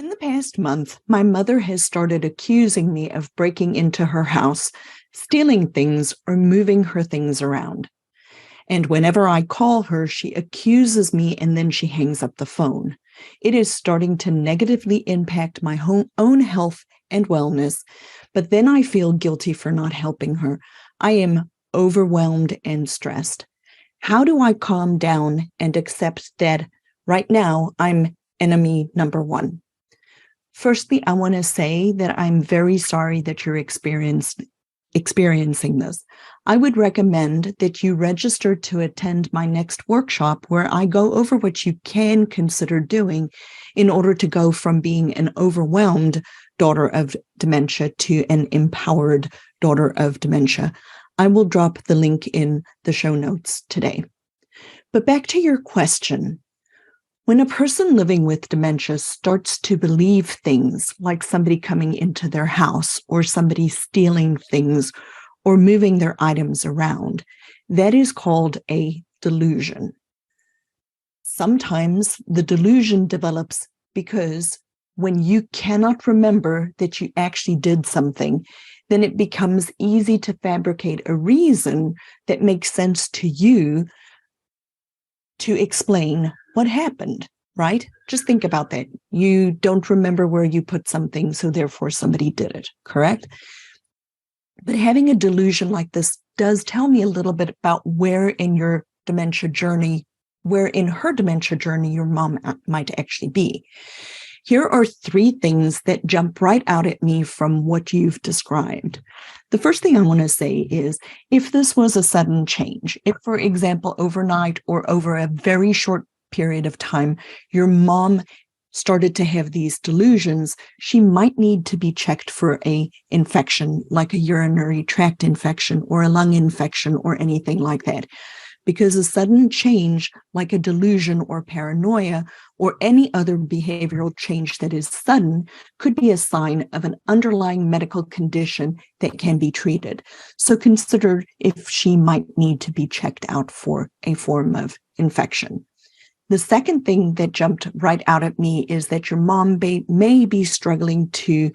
In the past month, my mother has started accusing me of breaking into her house, stealing things, or moving her things around. And whenever I call her, she accuses me and then she hangs up the phone. It is starting to negatively impact my own health and wellness, but then I feel guilty for not helping her. I am overwhelmed and stressed. How do I calm down and accept that right now I'm enemy number one? Firstly, I want to say that I'm very sorry that you're experiencing this. I would recommend that you register to attend my next workshop where I go over what you can consider doing in order to go from being an overwhelmed daughter of dementia to an empowered daughter of dementia. I will drop the link in the show notes today. But back to your question. When a person living with dementia starts to believe things like somebody coming into their house or somebody stealing things or moving their items around, that is called a delusion. Sometimes the delusion develops because when you cannot remember that you actually did something, then it becomes easy to fabricate a reason that makes sense to you to explain what happened, right? Just think about that. You don't remember where you put something, so therefore somebody did it, correct? But having a delusion like this does tell me a little bit about where in her dementia journey your mom might actually be. Here are three things that jump right out at me from what you've described. The first thing I want to say is, if this was a sudden change, if, for example, overnight or over a very short period of time, your mom started to have these delusions, she might need to be checked for an infection, like a urinary tract infection or a lung infection or anything like that. Because a sudden change, like a delusion or paranoia or any other behavioral change that is sudden, could be a sign of an underlying medical condition that can be treated. So consider if she might need to be checked out for a form of infection. The second thing that jumped right out at me is that your mom may be struggling to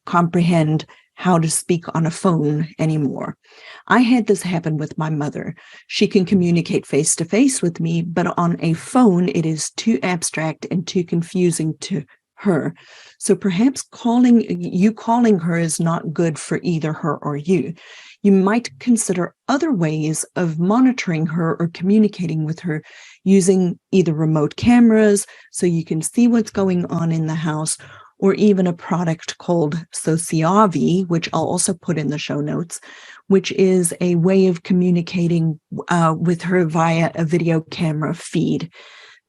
comprehend how to speak on a phone anymore. I had this happen with my mother. She can communicate face-to-face with me, but on a phone, it is too abstract and too confusing to her. So perhaps calling her is not good for either her or you. You might consider other ways of monitoring her or communicating with her using either remote cameras so you can see what's going on in the house, or even a product called Sociavi, which I'll also put in the show notes, which is a way of communicating with her via a video camera feed.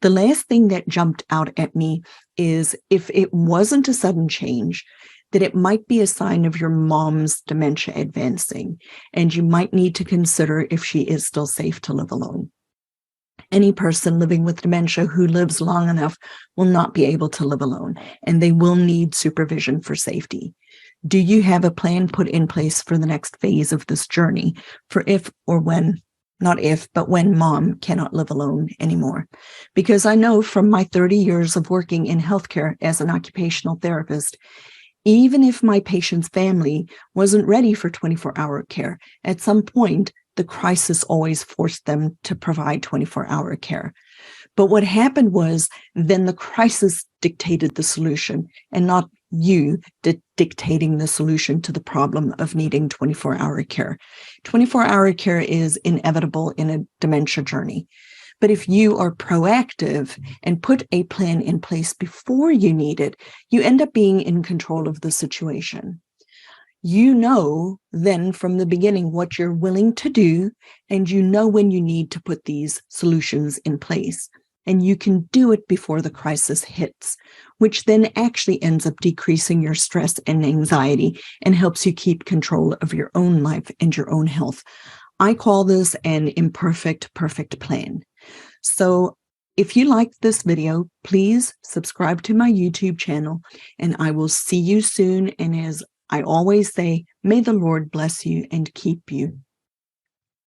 The last thing that jumped out at me is, if it wasn't a sudden change, that it might be a sign of your mom's dementia advancing, and you might need to consider if she is still safe to live alone. Any person living with dementia who lives long enough will not be able to live alone, and they will need supervision for safety. Do you have a plan put in place for the next phase of this journey, for if or when, not if, but when mom cannot live alone anymore? Because I know from my 30 years of working in healthcare as an occupational therapist, even if my patient's family wasn't ready for 24-hour care, at some point, the crisis always forced them to provide 24-hour care. But what happened was, then the crisis dictated the solution, and not you dictating the solution to the problem of needing 24-hour care. 24-hour care is inevitable in a dementia journey. But if you are proactive and put a plan in place before you need it, you end up being in control of the situation. You know then from the beginning what you're willing to do, and you know when you need to put these solutions in place. And you can do it before the crisis hits, which then actually ends up decreasing your stress and anxiety and helps you keep control of your own life and your own health. I call this an imperfect, perfect plan. So if you liked this video, please subscribe to my YouTube channel, and I will see you soon. And as I always say, may the Lord bless you and keep you.